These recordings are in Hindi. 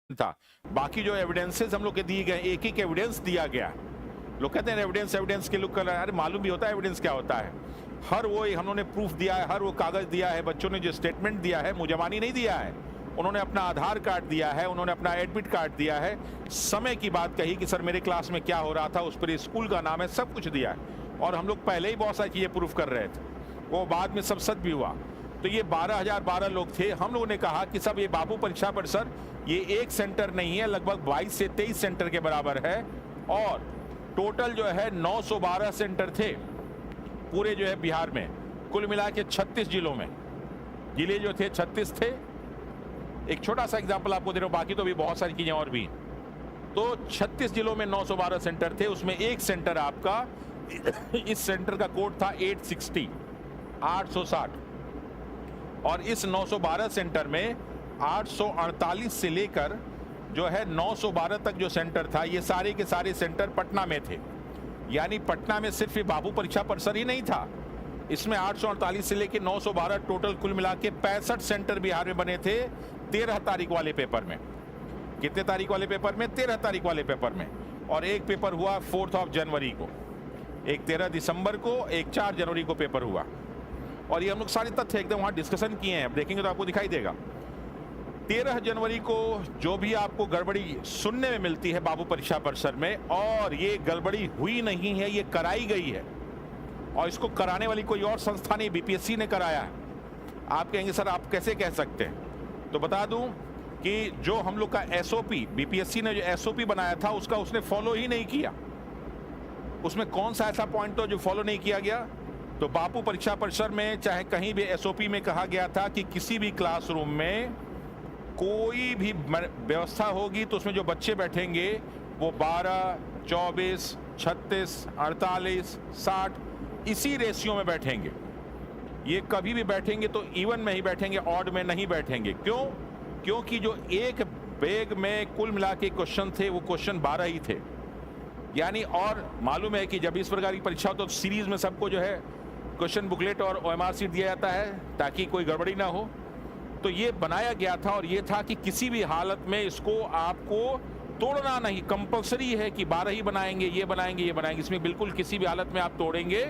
था। बाकी जो एविडेंसेस हम लोग के दिए गए, एक एक एविडेंस दिया गया। लोग कहते हैं एविडेंस एविडेंस के लुक कर रहा है, अरे मालूम भी होता है एविडेंस क्या होता है। हर वो हम लोगों ने प्रूफ दिया है, हर वो कागज दिया है, बच्चों ने जो स्टेटमेंट दिया है, मुजमानी नहीं दिया है, उन्होंने अपना आधार कार्ड दिया है, उन्होंने अपना एडमिट कार्ड दिया है, समय की बात कही कि सर मेरे क्लास में क्या हो रहा था, उस पर स्कूल का नाम है, सब कुछ दिया है। और हम लोग पहले ही बहुत सारी चीजें प्रूफ कर रहे थे, वो बाद में सब सच भी हुआ। तो ये 12,012 लोग थे। हम लोगों ने कहा कि सब ये बाबू परीक्षा पर सर ये एक सेंटर नहीं है, लगभग 22 से 23 सेंटर के बराबर है। और टोटल जो है 912 सेंटर थे पूरे जो है बिहार में, कुल मिला के 36 जिलों में। जिले जो थे 36 थे। एक छोटा सा एग्जांपल आपको दे रहा हूं, बाकी तो भी बहुत सारी चीजें और भी। तो 36 जिलों में 912 सेंटर थे, उसमें एक सेंटर आपका इस सेंटर का कोड था 860 860। और इस 912 सेंटर में 848 से लेकर जो है 912 तक जो सेंटर था, ये सारे के सारे सेंटर पटना में थे। यानी पटना में सिर्फ ये बाबू परीक्षा परिसर ही नहीं था, इसमें 848 से लेकर 912 टोटल कुल मिला के 65 सेंटर बिहार में बने थे 13 तारीख वाले पेपर में। कितने तारीख वाले पेपर में? 13 तारीख वाले पेपर में। और एक पेपर हुआ 4 जनवरी को, एक 13 दिसंबर को, एक 4 जनवरी को पेपर हुआ। और ये हम लोग सारे तथ्य एकदम वहां डिस्कशन किए हैं, देखेंगे तो आपको दिखाई देगा। 13 जनवरी को जो भी आपको गड़बड़ी सुनने में मिलती है बाबू परीक्षा परिसर में, और ये गड़बड़ी हुई नहीं है, ये कराई गई है। और इसको कराने वाली कोई और संस्था नहीं, बीपीएससी ने कराया है। आप कहेंगे सर आप कैसे कह सकते हैं? तो बता दूं कि जो हम लोग का एसओपी, बीपीएससी ने जो एसओपी बनाया था उसका उसने फॉलो ही नहीं किया। उसमें कौन सा ऐसा पॉइंट हो जो फॉलो नहीं किया गया? तो बापू परीक्षा परिसर में चाहे कहीं भी एसओपी में कहा गया था कि किसी भी क्लासरूम में कोई भी व्यवस्था होगी तो उसमें जो बच्चे बैठेंगे वो 12, 24, 36, 48, 60 इसी रेशियो में बैठेंगे। ये कभी भी बैठेंगे तो इवन में ही बैठेंगे, ऑड में नहीं बैठेंगे। क्यों? क्योंकि जो एक बैग में कुल मिला के क्वेश्चन थे वो क्वेश्चन 12 ही थे। यानी और मालूम है कि जब इस प्रकार की परीक्षा हो तो सीरीज में सबको जो है क्वेश्चन बुकलेट और ओएमआर शीट दिया जाता है ताकि कोई गड़बड़ी ना हो। तो ये बनाया गया था और ये था कि किसी भी हालत में इसको आपको तोड़ना नहीं, कंपलसरी है कि 12 ही बनाएंगे, ये बनाएंगे, ये बनाएंगे, इसमें बिल्कुल किसी भी हालत में आप तोड़ेंगे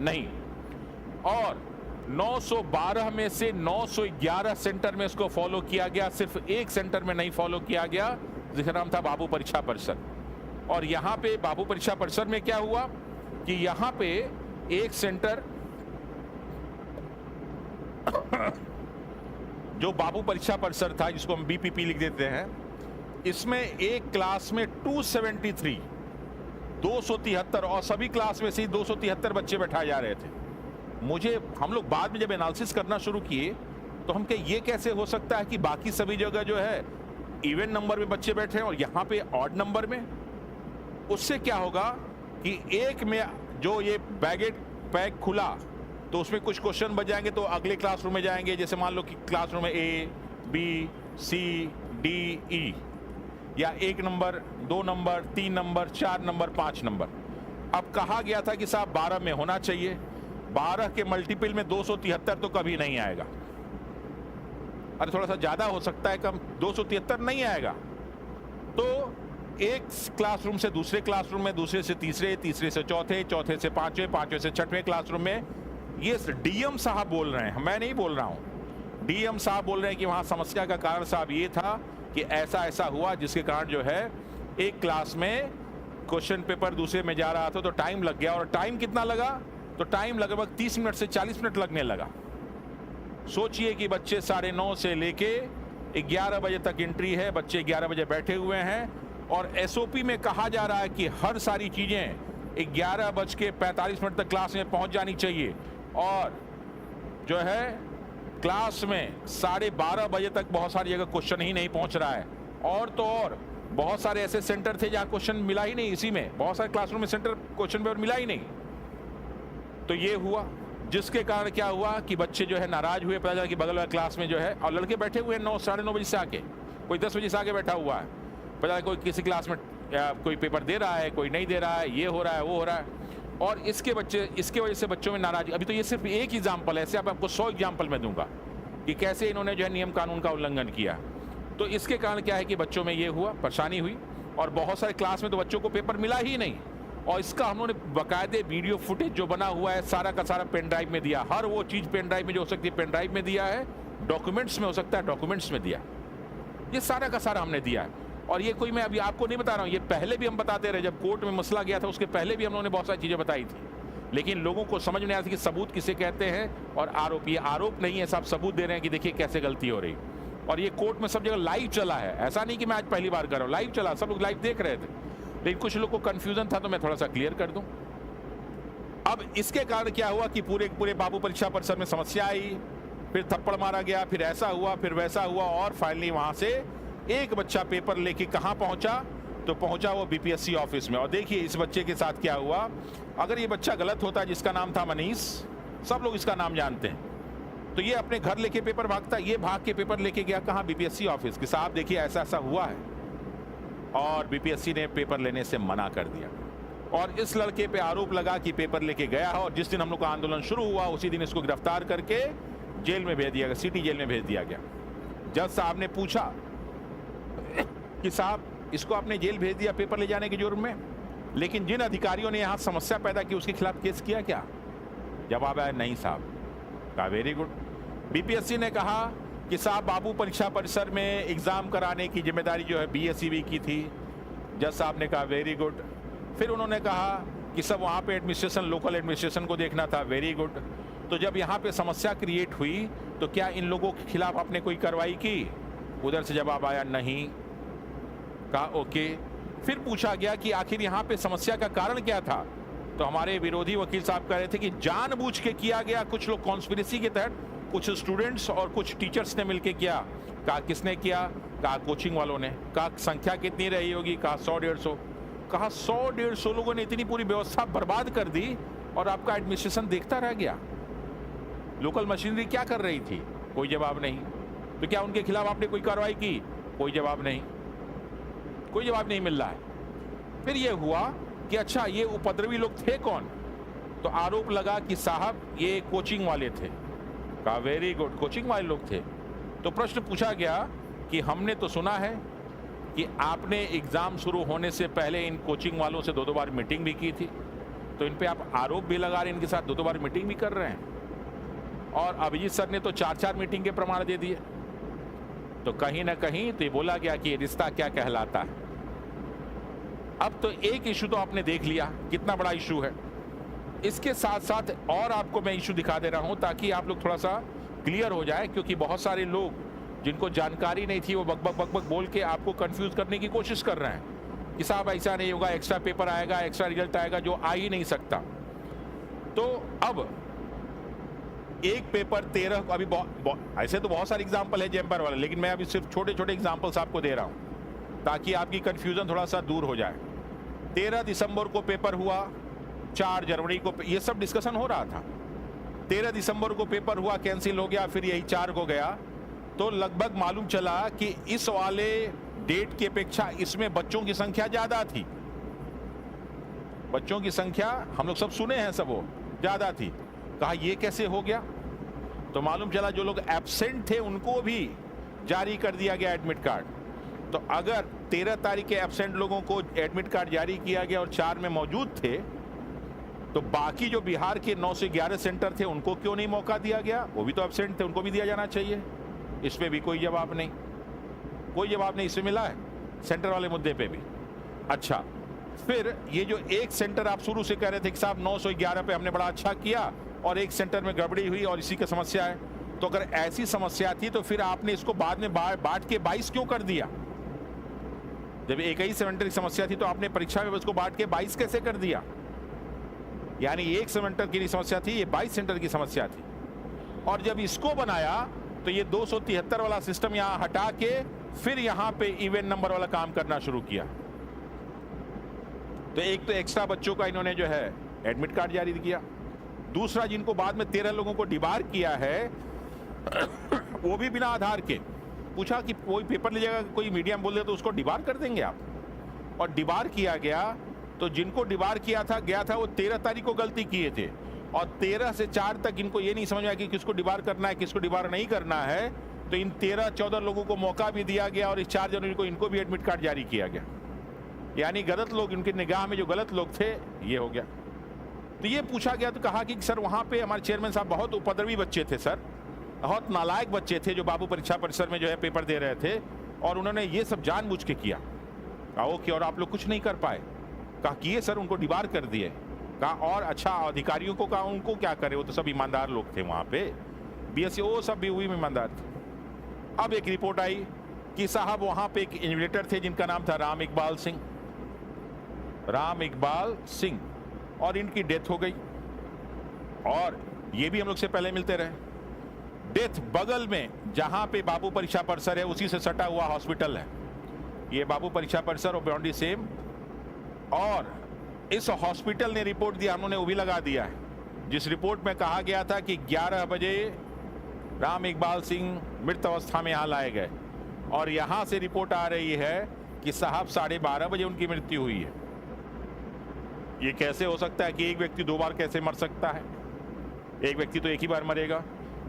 नहीं। और 912 में से 911 सेंटर में इसको फॉलो किया गया, सिर्फ एक सेंटर में नहीं फॉलो किया गया जिसका नाम था बाबू परीक्षा परिसर। और यहाँ पे बाबू परीक्षा परिसर में क्या हुआ कि यहाँ पे एक सेंटर जो बाबू परीक्षा परिसर था जिसको हम बीपीपी लिख देते हैं, इसमें एक क्लास में 273 273 और सभी क्लास में से 273 बच्चे बैठाए जा रहे थे। हम लोग बाद में जब एनालिसिस करना शुरू किए तो हम कहे ये कैसे हो सकता है कि बाकी सभी जगह जो है इवन नंबर में बच्चे बैठे हैं और यहाँ पे ऑड नंबर में। उससे क्या होगा कि एक में जो ये बैगेट पैक खुला तो उसमें कुछ क्वेश्चन बच जाएंगे तो अगले क्लासरूम में जाएंगे। जैसे मान लो कि क्लासरूम में ए, बी, सी, डी, ई, या 1 number, 2 number, 3 number, 4 number, 5 number. अब कहा गया था कि साहब 12 में होना चाहिए, 12 के मल्टीपल में 273 तो कभी नहीं आएगा। अरे थोड़ा सा ज्यादा हो सकता है, कम 273 नहीं आएगा। तो एक क्लासरूम से दूसरे क्लासरूम में, दूसरे से तीसरे, तीसरे से चौथे, चौथे से पांचवें, पांचवें से छठवें क्लासरूम में, ये डीएम साहब बोल रहे हैं, मैं नहीं बोल रहा हूं। डीएम साहब बोल रहे हैं कि वहां समस्या का कारण साहब ये था कि ऐसा ऐसा हुआ जिसके कारण जो है एक क्लास में क्वेश्चन पेपर दूसरे में जा रहा था तो टाइम लग गया। और टाइम कितना लगा? तो टाइम लगभग 30 मिनट से 40 मिनट लगने लगा। सोचिए कि बच्चे 9:30 से लेके 11 बजे तक एंट्री है, बच्चे 11 बजे बैठे हुए हैं और एसओपी में कहा जा रहा है कि हर सारी चीजें 11:45 तक क्लास में पहुंच जानी चाहिए। और जो है क्लास में 12:30 बजे तक बहुत सारी जगह क्वेश्चन ही नहीं पहुंच रहा है। और तो और बहुत सारे ऐसे सेंटर थे जहां क्वेश्चन मिला ही नहीं, इसी में बहुत सारे क्लासरूम में सेंटर क्वेश्चन पेपर मिला ही नहीं। तो ये हुआ जिसके कारण क्या हुआ कि बच्चे जो है नाराज हुए। पता चला कि बगल वाले क्लास में जो है और लड़के बैठे हुए हैं 9 साढ़े 9 बजे से आके, कोई 10 बजे से आके बैठा हुआ है। पता चला कोई किसी क्लास में कोई पेपर दे रहा है, कोई नहीं दे रहा है, ये हो रहा है, वो हो रहा है। और इसके वजह से बच्चों में नाराजगी। अभी तो ये सिर्फ एक एग्जाम्पल है, ऐसे आपको 100 एग्जाम्पल मैं दूंगा कि कैसे इन्होंने जो है नियम कानून का उल्लंघन किया। तो इसके कारण क्या है कि बच्चों में ये हुआ, परेशानी हुई और बहुत सारे क्लास में तो बच्चों को पेपर मिला ही नहीं। और इसका हम लोगों ने बाकायदे वीडियो फुटेज जो बना हुआ है सारा का सारा पेन ड्राइव में दिया। हर वो चीज़ पेन ड्राइव में जो हो सकती है पेन ड्राइव में दिया है, डॉक्यूमेंट्स में हो सकता है डॉक्यूमेंट्स में दिया, ये सारा का सारा हमने दिया है। और ये कोई मैं अभी आपको नहीं बता रहा हूँ, ये पहले भी हम बताते रहे। जब कोर्ट में मसला गया था उसके पहले भी हम लोगों ने बहुत सारी चीज़ें बताई थी, लेकिन लोगों को समझ नहीं आया था कि सबूत किसे कहते हैं और आरोप। ये आरोप नहीं है, सब सबूत दे रहे हैं कि देखिए कैसे गलती हो रही। और ये कोर्ट में सब जगह लाइव चला है, ऐसा नहीं कि मैं आज पहली बार कर रहा हूँ, लाइव चला, सब लोग लाइव देख रहे थे। लेकिन कुछ लोग को कंफ्यूजन था तो मैं थोड़ा सा क्लियर कर दूं। अब इसके कारण क्या हुआ कि पूरे बाबू परीक्षा परिसर में समस्या आई, फिर थप्पड़ मारा गया, फिर ऐसा हुआ, फिर वैसा हुआ और फाइनली वहां से एक बच्चा पेपर लेके कहां पहुंचा, तो पहुंचा वो बीपीएससी ऑफिस में। और देखिए इस बच्चे के साथ क्या हुआ। अगर ये बच्चा गलत होता जिसका नाम था मनीष, सब लोग इसका नाम जानते हैं, तो ये अपने घर लेके पेपर भागता। ये भाग के पेपर लेके गया कहां, बीपीएससी ऑफिस कि साहब देखिए ऐसा ऐसा हुआ है, और बीपीएससी ने पेपर लेने से मना कर दिया। और इस लड़के पे आरोप लगा कि पेपर लेके गया है, और जिस दिन हम लोग का आंदोलन शुरू हुआ उसी दिन इसको गिरफ्तार करके जेल में भेज दिया गया, सिटी जेल में भेज दिया गया। जज साहब ने पूछा कि साहब इसको आपने जेल भेज दिया पेपर ले जाने के जुर्म में, लेकिन जिन अधिकारियों ने यहाँ समस्या पैदा की उसके खिलाफ केस किया क्या? जवाब आया नहीं साहब। कहा वेरी गुड। बीपीएससी ने कहा कि साहब बाबू परीक्षा परिसर में एग्जाम कराने की जिम्मेदारी जो है बीएसईबी की थी। जज साहब ने कहा वेरी गुड। फिर उन्होंने कहा कि सब वहाँ पे एडमिनिस्ट्रेशन, लोकल एडमिनिस्ट्रेशन को देखना था, वेरी गुड। तो जब यहाँ पे समस्या क्रिएट हुई तो क्या इन लोगों के खिलाफ आपने कोई कार्रवाई की? उधर से जवाब आया नहीं। कहा ओके। फिर पूछा गया कि आखिर यहाँ पे समस्या का कारण क्या था, तो हमारे विरोधी वकील साहब कह रहे थे कि जानबूझ के किया गया, कुछ लोग कॉन्स्पिरेसी के तहत, कुछ स्टूडेंट्स और कुछ टीचर्स ने मिलकर किया। कहा किसने किया? कहा कोचिंग वालों ने। कहा संख्या कितनी रही होगी? कहा 100-150। कहा 100-150 लोगों ने इतनी पूरी व्यवस्था बर्बाद कर दी और आपका एडमिनिस्ट्रेशन देखता रह गया। लोकल मशीनरी क्या कर रही थी? कोई जवाब नहीं। तो क्या उनके खिलाफ आपने कोई कार्रवाई की? कोई जवाब नहीं, कोई जवाब नहीं मिल रहा है। फिर यह हुआ कि अच्छा ये उपद्रवी लोग थे कौन? तो आरोप लगा कि साहब ये कोचिंग वाले थे। कहा वेरी गुड, कोचिंग वाले लोग थे। तो प्रश्न पूछा गया कि हमने तो सुना है कि आपने एग्जाम शुरू होने से पहले इन कोचिंग वालों से 2-2 बार मीटिंग भी की थी, तो इन पे आप आरोप भी लगा रहे हैं, इनके साथ 2-2 बार मीटिंग भी कर रहे हैं। और अभिजीत सर ने तो 4-4 मीटिंग के प्रमाण दे दिए। तो कहीं ना कहीं तो ये बोला गया कि ये रिश्ता क्या कहलाता है। अब तो एक इशू तो आपने देख लिया कितना बड़ा इशू है, इसके साथ साथ और आपको मैं इशू दिखा दे रहा हूं ताकि आप लोग थोड़ा सा क्लियर हो जाए, क्योंकि बहुत सारे लोग जिनको जानकारी नहीं थी वो बकबक बोल के आपको कंफ्यूज करने की कोशिश कर रहे हैं कि साहब ऐसा नहीं होगा, एक्स्ट्रा पेपर आएगा, एक्स्ट्रा रिजल्ट आएगा, जो आ ही नहीं सकता। तो अब एक पेपर 13 अभी ऐसे तो बहुत सारे एग्जाम्पल है जेम्पर वाले, लेकिन मैं अभी सिर्फ छोटे छोटे एग्जाम्पल्स आपको दे रहा हूं ताकि आपकी कंफ्यूजन थोड़ा सा दूर हो जाए। 13 दिसंबर को पेपर हुआ, 4 जनवरी को ये सब डिस्कशन हो रहा था। 13 दिसंबर को पेपर हुआ, कैंसिल हो गया, फिर यही 4 को गया। तो लगभग मालूम चला कि इस वाले डेट की अपेक्षा इसमें बच्चों की संख्या ज्यादा थी। बच्चों की संख्या हम लोग सब सुने हैं, सब वो ज्यादा थी। कहा ये कैसे हो गया? तो मालूम चला जो लोग एब्सेंट थे उनको भी जारी कर दिया गया एडमिट कार्ड। तो अगर 13 तारीख के एब्सेंट लोगों को एडमिट कार्ड जारी किया गया और 4 में मौजूद थे, तो बाकी जो बिहार के 9 से 11 सेंटर थे उनको क्यों नहीं मौका दिया गया? वो भी तो एब्सेंट थे, उनको भी दिया जाना चाहिए। इस पे भी कोई जवाब नहीं, कोई जवाब नहीं इसमें मिला है, सेंटर वाले मुद्दे पे भी। अच्छा, फिर ये जो एक सेंटर आप शुरू से कह रहे थे कि साहब 911 पे हमने बड़ा अच्छा किया और एक सेंटर में गड़बड़ी हुई और इसी की समस्या है, तो अगर ऐसी समस्या थी तो फिर आपने इसको बाद में बांट के 22 क्यों कर दिया? जब एक ही सेमेंटर की समस्या थी तो आपने परीक्षा में उसको बांट के 22 कैसे कर दिया? यानी एक सेमेंटर की समस्या थी, ये 22 सेंटर की समस्या थी। और जब इसको बनाया तो ये 273 वाला सिस्टम यहां हटा के फिर यहां पे इवेंट नंबर वाला काम करना शुरू किया। तो एक तो एक्स्ट्रा बच्चों का इन्होंने जो है एडमिट कार्ड जारी किया, दूसरा जिनको बाद में 13 लोगों को डिबार किया है वो भी बिना आधार के। पूछा कि कोई पेपर ले जाएगा, कोई मीडियम बोल दे तो उसको डिबार कर देंगे आप, और डिबार किया गया। तो जिनको डिबार किया था गया था वो 13 तारीख को गलती किए थे, और 13 से 4 तक इनको ये नहीं समझ आया कि किसको डिबार करना है किसको डिबार नहीं करना है। तो इन 13-14 लोगों को मौका भी दिया गया और इस 4 जनवरी को इनको भी एडमिट कार्ड जारी किया गया। यानी गलत लोग, इनकी निगाह में जो गलत लोग थे ये हो गया। तो ये पूछा गया तो कहा कि सर वहाँ पे हमारे चेयरमैन साहब बहुत उपद्रवी बच्चे थे सर, बहुत नालायक बच्चे थे जो बाबू परीक्षा परिसर में जो है पेपर दे रहे थे और उन्होंने ये सब जानबूझ के किया। कहा ओके, और आप लोग कुछ नहीं कर पाए? कहा किए सर, उनको डिबार कर दिए। कहा और अच्छा अधिकारियों को, कहा उनको क्या करे, वो तो सब ईमानदार लोग थे वहाँ पे, बीएससी वो सब भी हुई में ईमानदार थे। अब एक रिपोर्ट आई कि साहब वहाँ पे एक इन्विजिलेटर थे जिनका नाम था राम इकबाल सिंह, और इनकी डेथ हो गई। और ये भी हम लोग से पहले मिलते रहे। डेथ बगल में जहां पे बाबू परीक्षा परिसर है उसी से सटा हुआ हॉस्पिटल है। ये बाबू परीक्षा परिसर और बाउंड्री सेम, और इस हॉस्पिटल ने रिपोर्ट दिया, उन्होंने वो भी लगा दिया है जिस रिपोर्ट में कहा गया था कि 11 बजे राम इकबाल सिंह मृत अवस्था में यहाँ लाए गए, और यहां से रिपोर्ट आ रही है कि साहब 12:30 बजे उनकी मृत्यु हुई है। ये कैसे हो सकता है कि एक व्यक्ति 2 बार कैसे मर सकता है? एक व्यक्ति तो एक ही बार मरेगा।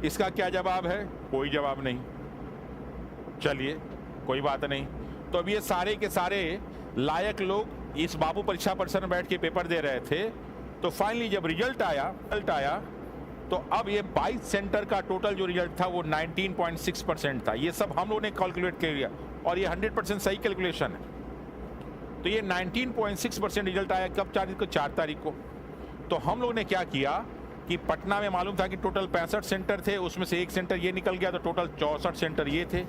इसका क्या जवाब है? कोई जवाब नहीं। चलिए कोई बात नहीं। तो अब ये सारे के सारे लायक लोग इस बाबू परीक्षा परिसर में बैठ के पेपर दे रहे थे। तो फाइनली जब रिजल्ट आया तो अब ये 22 सेंटर का टोटल जो रिजल्ट था वो 19.6% था। ये सब हम लोगों ने कैलकुलेट कर लिया और ये 100% सही कैलकुलेशन है। तो ये 19.6% रिजल्ट आया कब? 4 तारीख को। तो हम लोगों ने क्या किया कि पटना में मालूम था कि टोटल 65 सेंटर थे, उसमें से एक सेंटर ये निकल गया, तो टोटल 64 सेंटर ये थे।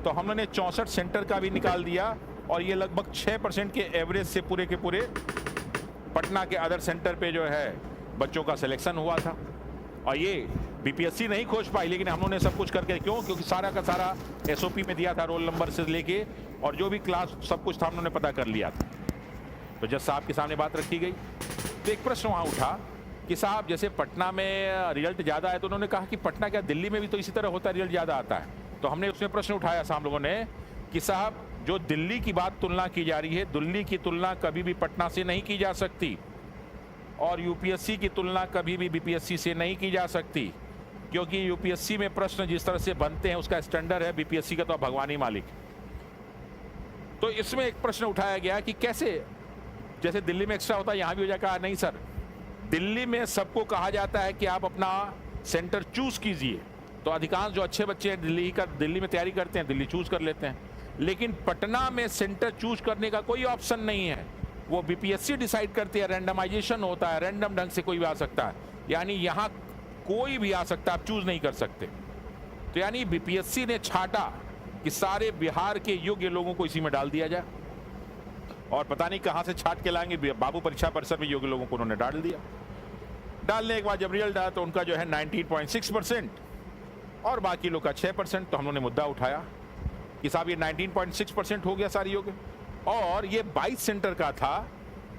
तो हम लोगों ने 64 सेंटर का भी निकाल दिया और ये लगभग 6% के एवरेज से पूरे के पूरे पटना के अदर सेंटर पे जो है बच्चों का सिलेक्शन हुआ था। और ये बीपीएससी नहीं खोज पाई, लेकिन हम लोगों ने सब कुछ करके, क्योंकि सारा का सारा एसओपी में दिया था, रोल नंबर से लेके और जो भी क्लास सब कुछ था हम लोगों ने पता कर लिया था। तो जज साहब के सामने बात रखी गई तो एक प्रश्न वहाँ उठा कि साहब जैसे पटना में रिजल्ट ज़्यादा है, तो उन्होंने कहा कि पटना क्या दिल्ली में भी तो इसी तरह होता है, रिजल्ट ज़्यादा आता है? तो हमने उसमें प्रश्न उठाया हम लोगों ने कि साहब जो दिल्ली की बात तुलना की जा रही है, दिल्ली की तुलना कभी भी पटना से नहीं की जा सकती और यूपीएससी की तुलना कभी भी बीपीएससी से नहीं की जा सकती, क्योंकि यूपीएससी में प्रश्न जिस तरह से बनते हैं उसका स्टैंडर्ड है, बीपीएससी का तो भगवान ही मालिक। तो इसमें एक प्रश्न उठाया गया कि कैसे जैसे दिल्ली में एक्स्ट्रा होता है यहाँ भी हो जाए? कहा नहीं सर, दिल्ली में सबको कहा जाता है कि आप अपना सेंटर चूज कीजिए। तो अधिकांश जो अच्छे बच्चे हैं दिल्ली में तैयारी करते हैं, दिल्ली चूज कर लेते हैं, लेकिन पटना में सेंटर चूज करने का कोई ऑप्शन नहीं है। वो बीपीएससी डिसाइड करती है, रैंडमाइजेशन होता है, रैंडम ढंग से कोई भी आ सकता है, यानी यहाँ कोई भी आ सकता है, आप चूज नहीं कर सकते। तो यानी बीपीएससी ने छाटा कि सारे बिहार के योग्य लोगों को इसी में डाल दिया जाए, और पता नहीं कहां से छाट के लाएंगे, बाबू परीक्षा परिसर में योग्य लोगों को उन्होंने डाल दिया। डालने के बाद जब रिजल्ट आया तो उनका जो है 19.6% और बाकी लोग का 6%। तो हम लोगों ने मुद्दा उठाया कि साहब ये 19.6% हो गया सारी योग्य, और ये 22 सेंटर का था,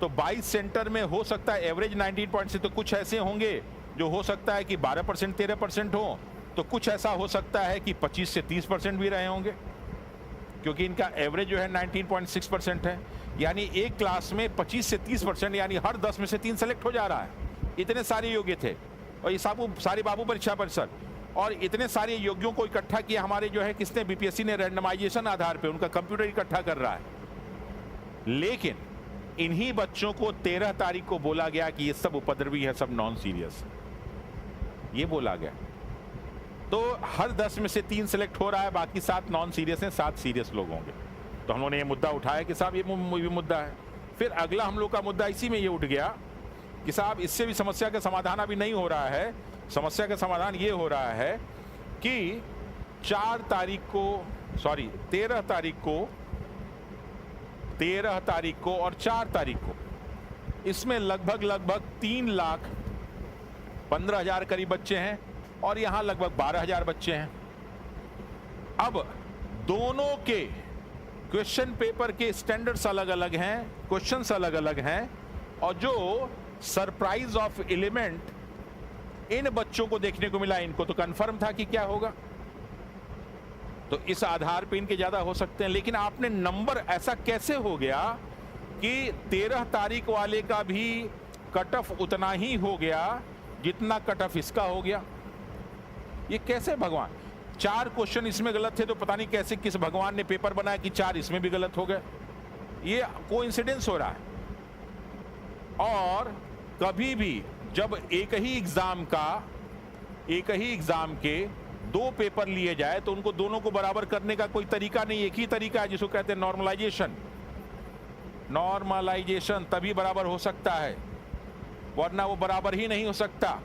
तो 22 सेंटर में हो सकता है एवरेज 19.6, तो कुछ ऐसे होंगे जो हो सकता है कि 12% 13% हो, तो कुछ ऐसा हो सकता है कि 25 से 30% भी रहे होंगे, क्योंकि इनका एवरेज जो है 19.6% है। यानी एक क्लास में 25 से 30%, यानी हर 10 में से 3 सेलेक्ट हो जा रहा है। इतने सारे योग्य थे और ये सारे बाबू परीक्षा परिसर, और इतने सारे योग्यों को इकट्ठा किया हमारे जो है किसने? बीपीएससी ने रैंडमाइजेशन आधार पे उनका कंप्यूटर इकट्ठा कर रहा है। लेकिन इन्हीं बच्चों को 13 तारीख को बोला गया कि ये सब उपद्रवी है, सब नॉन सीरियस, ये बोला गया। तो हर 10 में से 3 सेलेक्ट हो रहा है, बाकी 7 नॉन सीरियस हैं, 7 सीरियस लोग होंगे। तो हम लोगों ने ये मुद्दा उठाया कि साहब ये मुद्दा है। फिर अगला हम लोग का मुद्दा इसी में ये उठ गया कि साहब इससे भी समस्या का समाधान अभी नहीं हो रहा है। समस्या का समाधान ये हो रहा है कि 13 तारीख को और 4 तारीख को इसमें लगभग 3,15,000 करीब बच्चे हैं और यहाँ लगभग 12,000 बच्चे हैं। अब दोनों के क्वेश्चन पेपर के स्टैंडर्ड्स अलग अलग हैं, क्वेश्चंस अलग अलग हैं, और जो सरप्राइज ऑफ एलिमेंट इन बच्चों को देखने को मिला, इनको तो कंफर्म था कि क्या होगा, तो इस आधार पे इनके ज्यादा हो सकते हैं। लेकिन आपने नंबर ऐसा कैसे हो गया कि 13 तारीख वाले का भी कट ऑफ उतना ही हो गया जितना कट ऑफ इसका हो गया? ये कैसे भगवान? 4 क्वेश्चन इसमें गलत थे तो पता नहीं कैसे किस भगवान ने पेपर बनाया कि 4 इसमें भी गलत हो गए। ये कोइंसिडेंस हो रहा है। और कभी भी जब एक ही एग्जाम के 2 पेपर लिए जाए तो उनको दोनों को बराबर करने का कोई तरीका नहीं, एक ही तरीका है जिसको कहते हैं नॉर्मलाइजेशन। तभी बराबर हो सकता है, वरना वो बराबर ही नहीं हो सकता।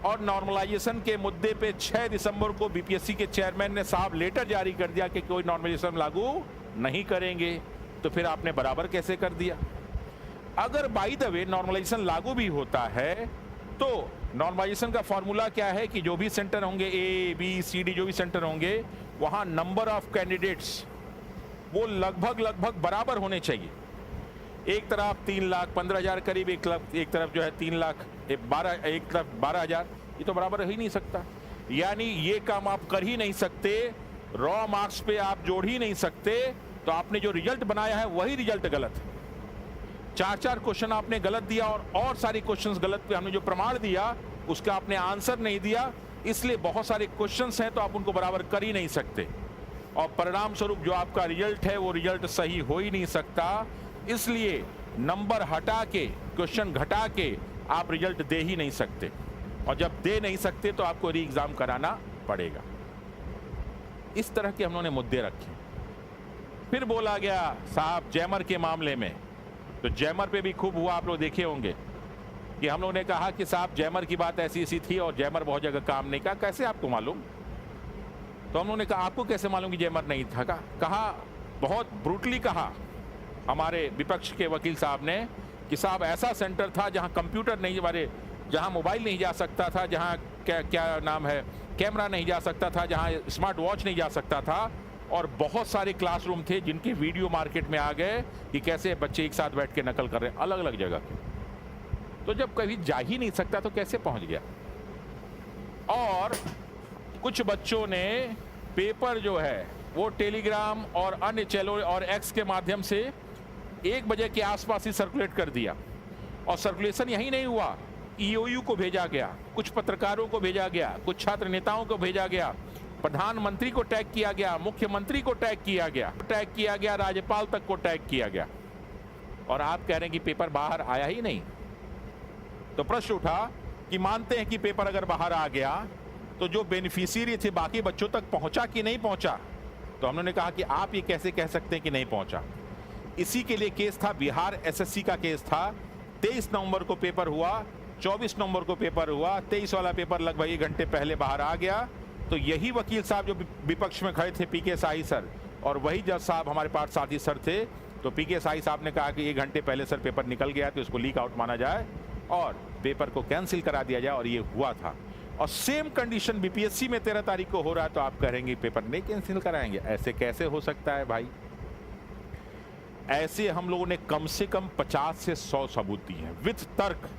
और नॉर्मलाइजेशन के मुद्दे पे 6 दिसंबर को बीपीएससी के चेयरमैन ने साहब लेटर जारी कर दिया कि कोई नॉर्मलाइजेशन लागू नहीं करेंगे। तो फिर आपने बराबर कैसे कर दिया? अगर बाय द वे नॉर्मलाइजेशन लागू भी होता है तो नॉर्मलाइजेशन का फॉर्मूला क्या है कि जो भी सेंटर होंगे ए बी सी डी, जो भी सेंटर होंगे वहां नंबर ऑफ कैंडिडेट्स वो लगभग बराबर होने चाहिए। एक तरफ 3,15,000 करीब, एक तरफ जो है 3,12,000, एक तरफ 12,000। ये तो बराबर ही नहीं सकता। यानी ये काम आप कर ही नहीं सकते, रॉ मार्क्स पे आप जोड़ ही नहीं सकते। तो आपने जो रिजल्ट बनाया है वही रिजल्ट गलत है। 4 क्वेश्चन आपने गलत दिया और सारे क्वेश्चंस गलत पे हमने जो प्रमाण दिया उसका आपने आंसर नहीं दिया, इसलिए बहुत सारे क्वेश्चंस हैं तो आप उनको बराबर कर ही नहीं सकते। और परिणाम स्वरूप जो आपका रिजल्ट है वो रिजल्ट सही हो ही नहीं सकता। इसलिए नंबर हटा के, क्वेश्चन घटा के आप रिजल्ट दे ही नहीं सकते। और जब दे नहीं सकते तो आपको री एग्जाम कराना पड़ेगा। इस तरह के हम लोगों ने मुद्दे रखे। फिर बोला गया साहब जैमर के मामले में, तो जैमर पे भी खूब हुआ, आप लोग देखे होंगे कि हम लोगों ने कहा कि साहब जैमर की बात ऐसी थी और जैमर बहुत जगह काम नहीं किया। कैसे आपको मालूम? तो हम लोगों ने कहा आपको कैसे मालूम कि जैमर नहीं था? कहा बहुत ब्रूटली कहा हमारे विपक्ष के वकील साहब ने कि साहब ऐसा सेंटर था जहां कंप्यूटर नहीं, जहां मोबाइल नहीं जा सकता था, जहां क्या नाम है, कैमरा नहीं जा सकता था, जहां स्मार्ट वॉच नहीं जा सकता था। और बहुत सारे क्लासरूम थे जिनके वीडियो मार्केट में आ गए कि कैसे बच्चे एक साथ बैठ के नकल कर रहे हैं अलग अलग जगह के। तो जब कभी जा ही नहीं सकता तो कैसे पहुंच गया? और कुछ बच्चों ने पेपर जो है वो टेलीग्राम और अन्य चैनलों और एक्स के माध्यम से 1 बजे के आसपास ही सर्कुलेट कर दिया। और सर्कुलेशन यही नहीं हुआ, ईओयू को भेजा गया, कुछ पत्रकारों को भेजा गया, कुछ छात्र नेताओं को भेजा गया, प्रधानमंत्री को टैग किया गया, मुख्यमंत्री को टैग किया गया, राज्यपाल तक को टैग किया गया। और आप कह रहे हैं कि पेपर बाहर आया ही नहीं। तो प्रश्न उठा कि मानते हैं कि पेपर अगर बाहर आ गया तो जो बेनिफिशियरी थे बाकी बच्चों तक पहुंचा कि नहीं पहुंचा? तो हमने कहा कि आप ये कैसे कह सकते हैं कि नहीं पहुंचा? इसी के लिए केस था, बिहार एसएससी का केस था। 23 नवंबर को पेपर हुआ, 24 नवंबर को पेपर हुआ, 23 वाला पेपर लगभग 1 घंटे पहले बाहर आ गया। तो यही वकील साहब जो विपक्ष में खड़े थे, पीके साही सर, और वही जज साहब हमारे पास साथी सर थे। तो पीके साही साहब ने कहा कि 1 घंटे पहले सर पेपर निकल गया तो इसको लीक आउट माना जाए और पेपर को कैंसिल करा दिया जाए। और ये हुआ था। और सेम कंडीशन बीपीएससी में 13 तारीख को हो रहा है। तो आप कहेंगे पेपर नहीं कैंसिल कराएंगे? ऐसे कैसे हो सकता है भाई? ऐसे हम लोगों ने कम से कम 50 से 100 सबूत दिए हैं, विथ तर्क,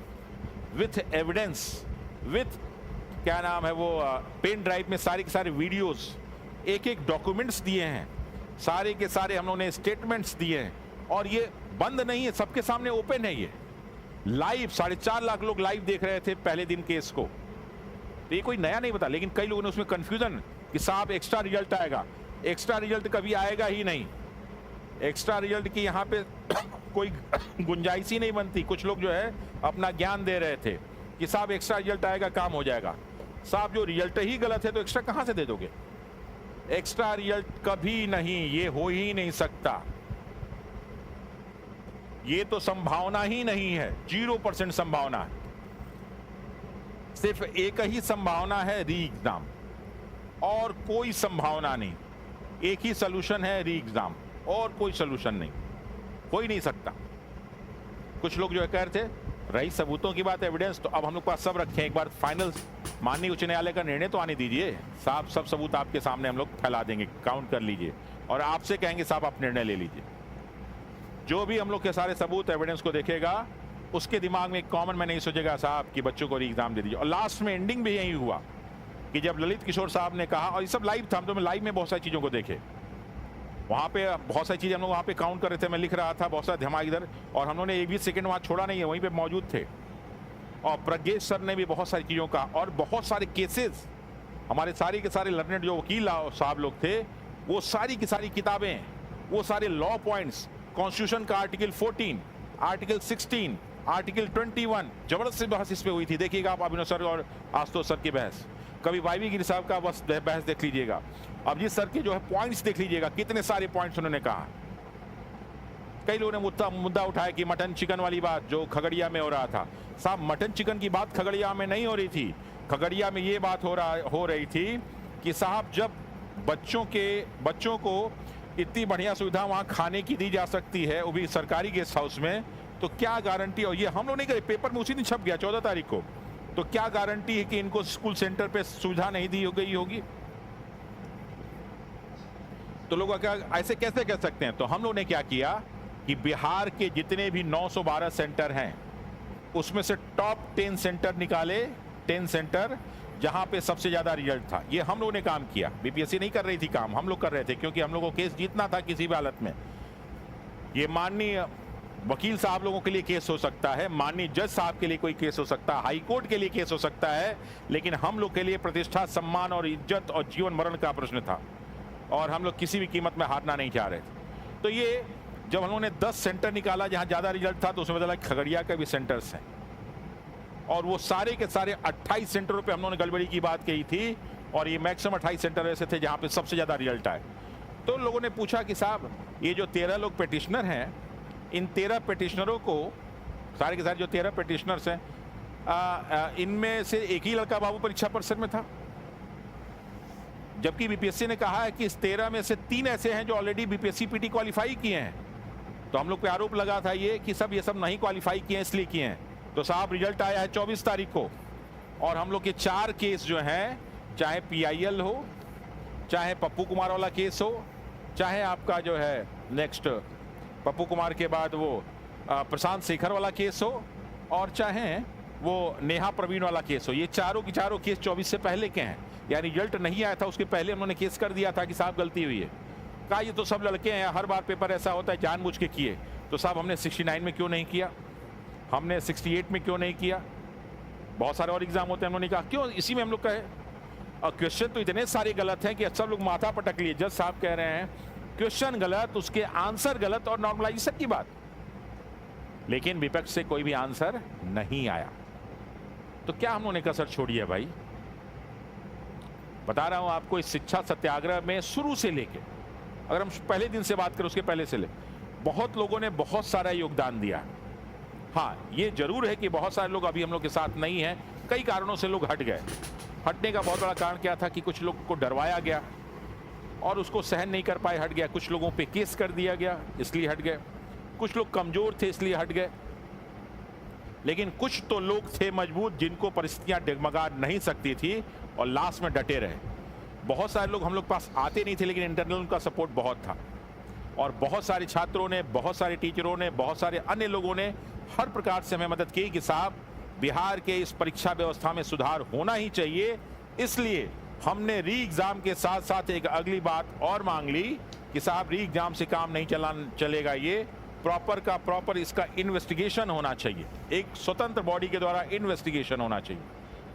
विथ एविडेंस, विथ क्या नाम है वो पेन ड्राइव में सारे के सारे वीडियोस, एक डॉक्यूमेंट्स दिए हैं, सारे के सारे हम लोगों ने स्टेटमेंट्स दिए हैं। और ये बंद नहीं है, सबके सामने ओपन है। ये लाइव 4.5 लाख लोग लाइव देख रहे थे पहले दिन केस को। तो ये कोई नया नहीं बता। लेकिन कई लोगों ने उसमें कंफ्यूजन कि साहब एक्स्ट्रा रिजल्ट आएगा। एक्स्ट्रा रिजल्ट कभी आएगा ही नहीं। एक्स्ट्रा रिजल्ट की यहाँ पे कोई गुंजाइश ही नहीं बनती। कुछ लोग जो है अपना ज्ञान दे रहे थे कि साहब एक्स्ट्रा रिजल्ट आएगा, काम हो जाएगा। साहब जो रिजल्ट ही गलत है तो एक्स्ट्रा कहां से दे दोगे? एक्स्ट्रा रिजल्ट कभी नहीं, ये हो ही नहीं सकता। ये तो संभावना ही नहीं है, 0% संभावना है। सिर्फ एक ही संभावना है, री एग्जाम, और कोई संभावना नहीं। एक ही सॉल्यूशन है, री एग्जाम, और कोई सॉल्यूशन नहीं, हो ही नहीं सकता। कुछ लोग जो है कह रहे थे रही सबूतों की बात, एविडेंस, तो अब हम लोग पास सब रखे हैं। एक बार फाइनल माननीय उच्च न्यायालय का निर्णय तो आने दीजिए साहब। सब सबूत आपके सामने हम लोग फैला देंगे, काउंट कर लीजिए और आपसे कहेंगे साहब आप निर्णय ले लीजिए। जो भी हम लोग के सारे सबूत एविडेंस को देखेगा उसके दिमाग में एक कॉमन में नहीं सोचेगा साहब कि बच्चों को री एग्जाम दे दीजिए। और लास्ट में एंडिंग भी यही हुआ कि जब ललित किशोर साहब ने कहा, और ये सब लाइव था, हम तो लाइव में बहुत सारी चीज़ों को देखे, वहाँ पे बहुत सारी चीज़ें हम लोग वहाँ पे काउंट कर रहे थे, मैं लिख रहा था, बहुत सारा धमाक इधर, और हम लोगों ने एक भी सेकंड वहाँ छोड़ा नहीं है, वहीं पे मौजूद थे। और प्रज्ञेश सर ने भी बहुत सारी चीज़ों का, और बहुत सारे केसेस हमारे सारे के सारे लर्नेड जो वकील साहब लोग थे, वो सारी की सारी किताबें, वो सारे लॉ पॉइंट्स, कॉन्स्टिट्यूशन का आर्टिकल 14, आर्टिकल 16, आर्टिकल 21, जबरदस्त बहस इस पे हुई थी। देखिएगा आप अभिनव सर और आशुतोष सर की बहस, कभी वाईवी गिरी साहब का बस बहस देख लीजिएगा, अभिजीत सर के जो है पॉइंट्स देख लीजिएगा, कितने सारे पॉइंट्स उन्होंने कहा। कई लोगों ने मुद्दा उठाया कि मटन चिकन वाली बात जो खगड़िया में हो रहा था। साहब, मटन चिकन की बात खगड़िया में नहीं हो रही थी। खगड़िया में ये बात हो रही थी कि साहब, जब बच्चों को इतनी बढ़िया सुविधा वहां खाने की दी जा सकती है, वो भी सरकारी गेस्ट हाउस में, तो क्या गारंटी, और ये हम लोग नहीं करे, पेपर में उसी दिन छप गया 14 तारीख को, तो क्या गारंटी है कि इनको स्कूल सेंटर पे सुविधा नहीं दी गई होगी? तो लोग क्या ऐसे कैसे कह सकते हैं? तो हम लोग ने क्या किया कि बिहार के जितने भी 912 सेंटर हैं, उसमें से टॉप 10 सेंटर निकाले, 10 सेंटर जहां पे सबसे ज्यादा रिजल्ट था। ये हम लोगों ने काम किया, बीपीएससी नहीं कर रही थी काम, हम लोग कर रहे थे, क्योंकि हम लोगों को केस जीतना था किसी भी हालत में। ये माननीय वकील साहब लोगों के लिए केस हो सकता है, माननीय जज साहब के लिए कोई केस हो सकता है, हाई कोर्ट के लिए केस हो सकता है, लेकिन हम लोग के लिए प्रतिष्ठा, सम्मान और इज्जत और जीवन मरण का प्रश्न था, और हम लोग किसी भी कीमत में हारना नहीं चाह रहे थे। तो ये जब हम लोगों ने 10 सेंटर निकाला जहां ज्यादा रिजल्ट था, तो उसमें पता खगड़िया के भी सेंटर्स हैं, और वो सारे के सारे 28 सेंटरों पे हम लोगों ने गड़बड़ी की बात कही थी, और ये मैक्सिमम 28 सेंटर ऐसे थे जहां पे सबसे ज्यादा रिजल्ट आए। तो लोगों ने पूछा कि साहब, ये जो 13 लोग पिटिशनर हैं, इन 13 पिटिशनरों को, सारे के सारे जो 13 पिटिशनर्स हैं, इनमें से एक ही लड़का बाबू परीक्षा परिसर में था, जबकि बीपीएससी ने कहा है कि इस 13 में से 3 ऐसे हैं जो ऑलरेडी बीपीएससी पीटी क्वालिफाई किए हैं। तो हम लोग पे आरोप लगा था ये कि सब ये सब नहीं क्वालिफाई किए हैं, इसलिए किए हैं। तो साहब, रिजल्ट आया है 24 तारीख को, और हम लोग के 4 केस जो हैं, चाहे पीआईएल हो, चाहे पप्पू कुमार वाला केस हो, चाहे आपका जो है नेक्स्ट पप्पू कुमार के बाद वो प्रशांत शेखर वाला केस हो, और चाहे वो नेहा प्रवीण वाला केस हो, ये चारों की चारों केस 24 से पहले के हैं। यानी रिजल्ट नहीं आया था उसके पहले उन्होंने केस कर दिया था कि साहब गलती हुई है। कहा ये तो सब लड़के हैं, हर बार पेपर ऐसा होता है, जानबूझ के किए। तो साहब, हमने 69 में क्यों नहीं किया, हमने 68 में क्यों नहीं किया? बहुत सारे और एग्जाम होते हैं, उन्होंने कहा क्यों इसी में हम लोग कहे। और क्वेश्चन तो इतने सारे गलत हैं कि सब लोग माथा पटक लिए। जज साहब कह रहे हैं क्वेश्चन गलत, उसके आंसर गलत, और नॉर्मलाइजेशन की बात, लेकिन विपक्ष से कोई भी आंसर नहीं आया। तो क्या हम लोगों ने कसर छोड़ी है भाई? बता रहा हूं आपको, इस शिक्षा सत्याग्रह में शुरू से लेके, अगर हम पहले दिन से बात करें, उसके पहले से ले, बहुत लोगों ने बहुत सारा योगदान दिया। हाँ, ये जरूर है कि बहुत सारे लोग अभी हम लोग के साथ नहीं हैं, कई कारणों से लोग हट गए। हटने का बहुत बड़ा कारण क्या था कि कुछ लोग को डरवाया गया और उसको सहन नहीं कर पाए, हट गया। कुछ लोगों पे केस कर दिया गया, इसलिए हट गए। कुछ लोग कमजोर थे, इसलिए हट गए। लेकिन कुछ तो लोग थे मजबूत, जिनको परिस्थितियां डगमगा नहीं सकती थी, और लास्ट में डटे रहे। बहुत सारे लोग हम लोग पास आते नहीं थे, लेकिन इंटरनल उनका सपोर्ट बहुत था, और बहुत सारे छात्रों ने, बहुत सारे टीचरों ने, बहुत सारे अन्य लोगों ने हर प्रकार से हमें मदद की कि साहब, बिहार के इस परीक्षा व्यवस्था में सुधार होना ही चाहिए। इसलिए हमने री एग्जाम के साथ साथ एक अगली बात और मांग ली कि साहब, री एग्जाम से काम नहीं चलेगा, ये प्रॉपर का प्रॉपर इसका इन्वेस्टिगेशन होना चाहिए, एक स्वतंत्र बॉडी के द्वारा इन्वेस्टिगेशन होना चाहिए,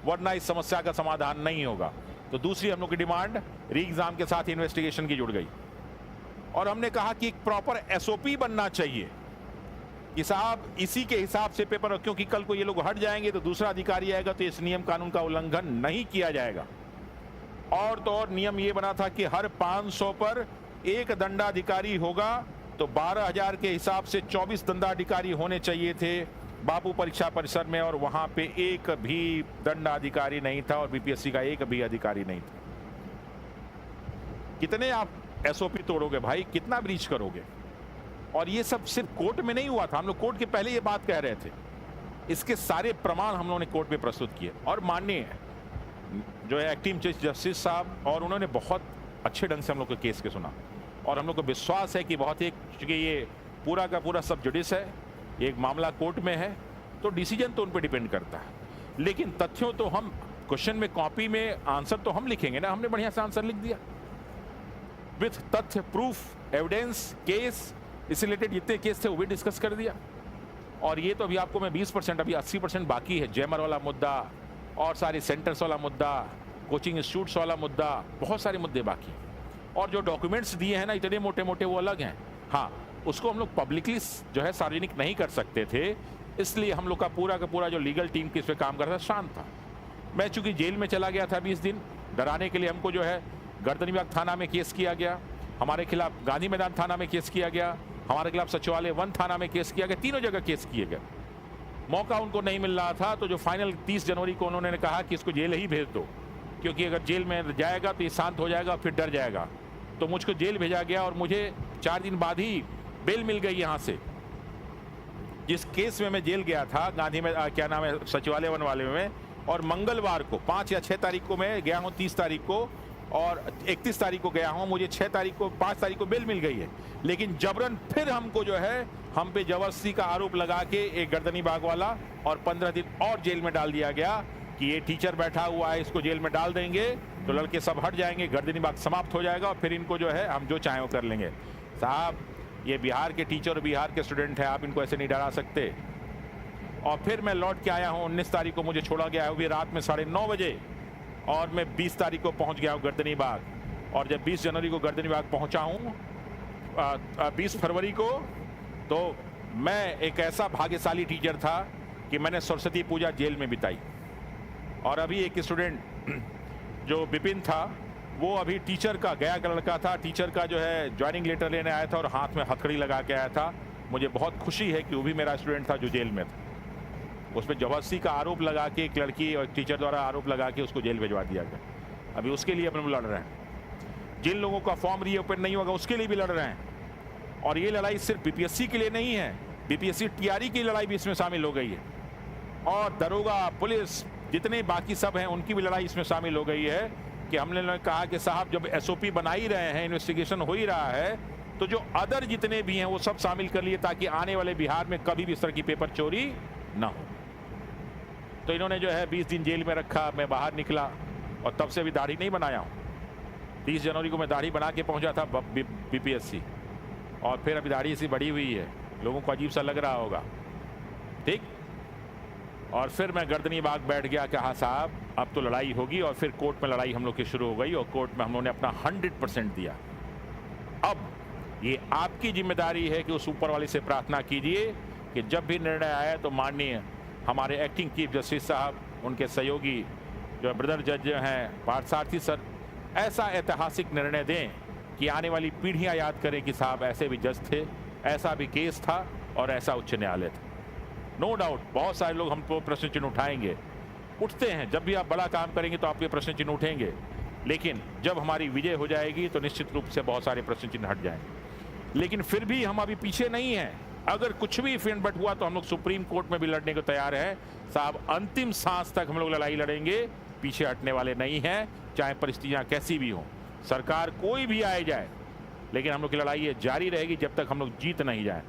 वरना इस समस्या का समाधान नहीं होगा। तो दूसरी हम लोग की डिमांड री एग्जाम के साथ इन्वेस्टिगेशन की जुड़ गई, और हमने कहा कि एक प्रॉपर एसओपी बनना चाहिए कि साहब, इसी के हिसाब से पेपर, क्योंकि कल को ये लोग हट जाएंगे तो दूसरा अधिकारी आएगा, तो इस नियम कानून का उल्लंघन नहीं किया जाएगा। और तो और नियम ये बना था कि हर 500 पर एक दंडाधिकारी होगा, तो 12,000 के हिसाब से 24 दंडाधिकारी होने चाहिए थे बाबू परीक्षा परिसर में, और वहां पे एक भी दंडाधिकारी नहीं था, और बीपीएससी का एक भी अधिकारी नहीं था। कितने आप एसओपी तोड़ोगे भाई, कितना ब्रीच करोगे? और ये सब सिर्फ कोर्ट में नहीं हुआ था, हम लोग कोर्ट के पहले ये बात कह रहे थे, इसके सारे प्रमाण हम लोगों ने कोर्ट में प्रस्तुत किए। और माननीय जो है एक्टिंग चीफ जस्टिस साहब, और उन्होंने बहुत अच्छे ढंग से हम लोग के केस के सुना, और हम लोग को विश्वास है कि बहुत ही, क्योंकि ये पूरा का पूरा सब जुडिस है, एक मामला कोर्ट में है, तो डिसीजन तो उन पर डिपेंड करता है। लेकिन तथ्यों तो हम, क्वेश्चन में कॉपी में आंसर तो हम लिखेंगे ना, हमने बढ़िया से आंसर लिख दिया विथ तथ्य, प्रूफ, एविडेंस, केस, इससे रिलेटेड जितने केस थे वो भी डिस्कस कर दिया। और ये तो अभी आपको मैं 20%, अभी 80% बाकी है। जैमर वाला मुद्दा और सारे सेंटर्स वाला मुद्दा कोचिंग इंस्टीट्यूट्स वाला मुद्दा, बहुत सारे मुद्दे बाकी। और जो डॉक्यूमेंट्स दिए हैं ना इतने मोटे मोटे, वो अलग हैं। हाँ, उसको हम लोग पब्लिकली जो है सार्वजनिक नहीं कर सकते थे, इसलिए हम लोग का पूरा जो लीगल टीम की इस पर काम करता था शांत था। मैं चूंकि जेल में चला गया था 20 दिन, डराने के लिए हमको जो है गर्दनीबाग थाना में केस किया गया, हमारे खिलाफ गांधी मैदान थाना में केस किया गया, हमारे खिलाफ सचिवालय 1 थाना में केस किया गया, तीनों जगह केस किए गए। मौका उनको नहीं मिल रहा था, तो जो फाइनल 30 जनवरी को उन्होंने कहा कि इसको जेल ही भेज दो, क्योंकि अगर जेल में जाएगा तो ये शांत हो जाएगा, फिर डर जाएगा। तो मुझको जेल भेजा गया और मुझे 4 दिन बाद ही बेल मिल गई यहाँ से। जिस केस में मैं जेल गया था गांधी में क्या नाम है सचिवालय 1 वाले में, और मंगलवार को 5 या 6 तारीख को मैं गया हूँ, 30 तारीख को और 31 तारीख को गया हूँ, मुझे 6 तारीख को 5 तारीख को बेल मिल गई है। लेकिन जबरन फिर हमको जो है हम पे जबरदस्ती का आरोप लगा के एक गर्दनीबाग वाला और 15 दिन और जेल में डाल दिया गया कि ये टीचर बैठा हुआ है, इसको जेल में डाल देंगे तो लड़के सब हट जाएंगे, गर्दनीबाग समाप्त हो जाएगा और फिर इनको जो है हम जो चाहें वो कर लेंगे। साहब, ये बिहार के टीचर और बिहार के स्टूडेंट हैं, आप इनको ऐसे नहीं डरा सकते। और फिर मैं लौट के आया हूँ, 19 तारीख को मुझे छोड़ा गया है, वो भी रात में 9:30 बजे, और मैं 20 तारीख को पहुँच गया हूँ गर्दनीबाग। और जब 20 जनवरी को गर्दनीबाग पहुँचा हूँ 20 फरवरी को, तो मैं एक ऐसा भाग्यशाली टीचर था कि मैंने सरस्वती पूजा जेल में बिताई। और अभी एक स्टूडेंट जो विपिन था, वो अभी टीचर का, गया का लड़का था, टीचर का जो है ज्वाइनिंग लेटर लेने आया था और हाथ में हथकड़ी लगा के आया था। मुझे बहुत खुशी है कि वो भी मेरा स्टूडेंट था जो जेल में था। उस पर जबरदस्ती का आरोप लगा के एक लड़की और टीचर द्वारा आरोप लगा के उसको जेल भिजवा दिया गया। अभी उसके लिए अपन लड़ रहे हैं। जिन लोगों का फॉर्म रीओपन नहीं होगा उसके लिए भी लड़ रहे हैं। और ये लड़ाई सिर्फ बीपीएससी के लिए नहीं है, बीपीएससी टीआरई की लड़ाई भी इसमें शामिल हो गई है। और दरोगा, पुलिस, जितने बाकी सब हैं उनकी भी लड़ाई इसमें शामिल हो गई है कि हमने कहा कि साहब जब एसओपी बना ही रहे हैं, इन्वेस्टिगेशन हो ही रहा है, तो जो अदर जितने भी हैं वो सब शामिल कर लिए ताकि आने वाले बिहार में कभी भी इस तरह की पेपर चोरी ना हो। तो इन्होंने जो है 20 दिन जेल में रखा, मैं बाहर निकला और तब से भी दाढ़ी नहीं बनाया हूँ। 30 जनवरी को मैं दाढ़ी बना के पहुँचा था बीपीएससी, और फिर अभी दाढ़ी ऐसी बढ़ी हुई है, लोगों को अजीब सा लग रहा होगा, ठीक। और फिर मैं गर्दनीबाग बैठ गया कि हाँ साहब अब तो लड़ाई होगी। और फिर कोर्ट में लड़ाई हम लोग की शुरू हो गई और कोर्ट में हम लोगों ने अपना 100% दिया। अब ये आपकी जिम्मेदारी है कि उस ऊपर वाले से प्रार्थना कीजिए कि जब भी निर्णय आए तो माननीय हमारे एक्टिंग चीफ जस्टिस साहब, उनके सहयोगी जो ब्रदर जज हैं पार्थसारथी सर, ऐसा ऐतिहासिक निर्णय दें कि आने वाली पीढ़ियाँ याद करें कि साहब ऐसे भी जज थे, ऐसा भी केस था और ऐसा उच्च न्यायालय था। नो डाउट बहुत सारे लोग हमको प्रश्न चिन्ह उठाएंगे, उठते हैं। जब भी आप बड़ा काम करेंगे तो आपके प्रश्न चिन्ह उठेंगे, लेकिन जब हमारी विजय हो जाएगी तो निश्चित रूप से बहुत सारे प्रश्न चिन्ह हट जाएंगे। लेकिन फिर भी हम अभी पीछे नहीं हैं। अगर कुछ भी फेन बट हुआ तो हम लोग सुप्रीम कोर्ट में भी लड़ने को तैयार हैं साहब। अंतिम सांस तक हम लोग लड़ाई लड़ेंगे, पीछे हटने वाले नहीं हैं, चाहे परिस्थितियाँ कैसी भी हों, सरकार कोई भी आए जाए, लेकिन हम लोग की लड़ाई ये जारी रहेगी जब तक हम लोग जीत नहीं जाए।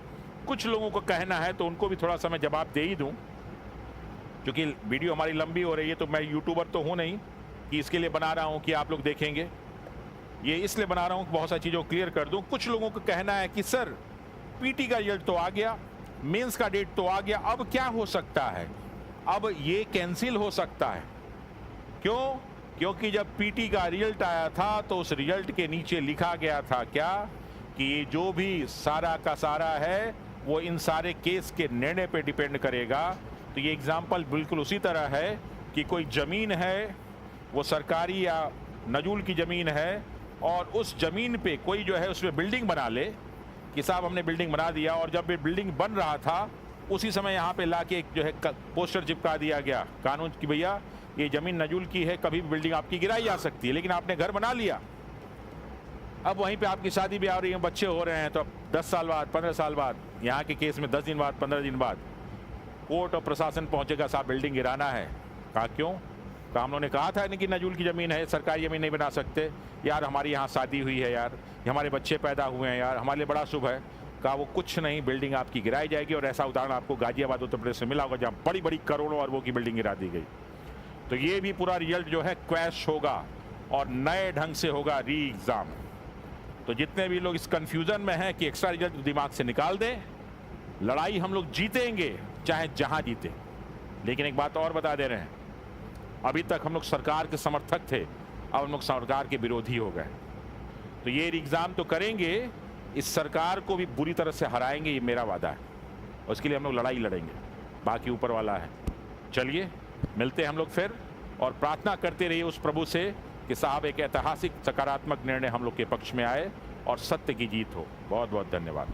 कुछ लोगों को कहना है तो उनको भी थोड़ा सा मैं जवाब दे ही दूं, क्योंकि वीडियो हमारी लंबी हो रही है, तो मैं यूट्यूबर तो हूं नहीं कि इसके लिए बना रहा हूं कि आप लोग देखेंगे। ये इसलिए बना रहा हूं कि बहुत सारी चीज़ों को क्लियर कर दूं। कुछ लोगों को कहना है कि सर पीटी का रिजल्ट तो आ गया, मेंस का डेट तो आ गया, अब क्या हो सकता है, अब ये कैंसिल हो सकता है। क्यों? क्योंकि जब पीटी का रिजल्ट आया था तो उस रिजल्ट के नीचे लिखा गया था क्या कि जो भी सारा का सारा है वो इन सारे केस के निर्णय पे डिपेंड करेगा। तो ये एग्जाम्पल बिल्कुल उसी तरह है कि कोई ज़मीन है, वो सरकारी या नजूल की ज़मीन है, और उस ज़मीन पे कोई जो है उसमें बिल्डिंग बना ले कि साहब हमने बिल्डिंग बना दिया, और जब ये बिल्डिंग बन रहा था उसी समय यहाँ पे लाके एक जो है पोस्टर चिपका दिया गया कानून की, भैया ये ज़मीन नजूल की है, कभी भी बिल्डिंग आपकी गिराई जा सकती है, लेकिन आपने घर बना लिया। अब वहीं पे आपकी शादी भी आ रही है, बच्चे हो रहे हैं, तो अब 10 साल बाद, 15 साल बाद, यहाँ के केस में 10 दिन बाद, 15 दिन बाद कोर्ट और प्रशासन पहुँचेगा साहब बिल्डिंग गिराना है। कहा क्यों? कहा हम लोगों ने कहा था कि नजूल की ज़मीन है, सरकारी ज़मीन नहीं बना सकते। यार हमारी यहाँ शादी हुई है यार, हमारे बच्चे पैदा हुए हैं यार, हमारे लिए बड़ा शुभ है। कहा वो कुछ नहीं, बिल्डिंग आपकी गिराई जाएगी। और ऐसा उदाहरण आपको गाजियाबाद उत्तर प्रदेश में मिला होगा जहाँ बड़ी बड़ी करोड़ों अरबों की बिल्डिंग गिरा दी गई। तो ये भी पूरा रिजल्ट जो है क्वैश होगा और नए ढंग से होगा री एग्ज़ाम। तो जितने भी लोग इस कंफ्यूजन में हैं कि एक्स्ट्रा रिजल्ट दिमाग से निकाल दें, लड़ाई हम लोग जीतेंगे चाहे जहां जीते। लेकिन एक बात और बता दे रहे हैं, अभी तक हम लोग सरकार के समर्थक थे, अब हम लोग सरकार के विरोधी हो गए। तो ये एग्जाम तो करेंगे, इस सरकार को भी बुरी तरह से हराएंगे, ये मेरा वादा है। और उसके लिए हम लोग लड़ाई लड़ेंगे, बाकी ऊपर वाला है। चलिए मिलते हैं हम लोग फिर, और प्रार्थना करते रहिए उस प्रभु से कि साहब एक ऐतिहासिक सकारात्मक निर्णय हम लोग के पक्ष में आए और सत्य की जीत हो। बहुत बहुत धन्यवाद।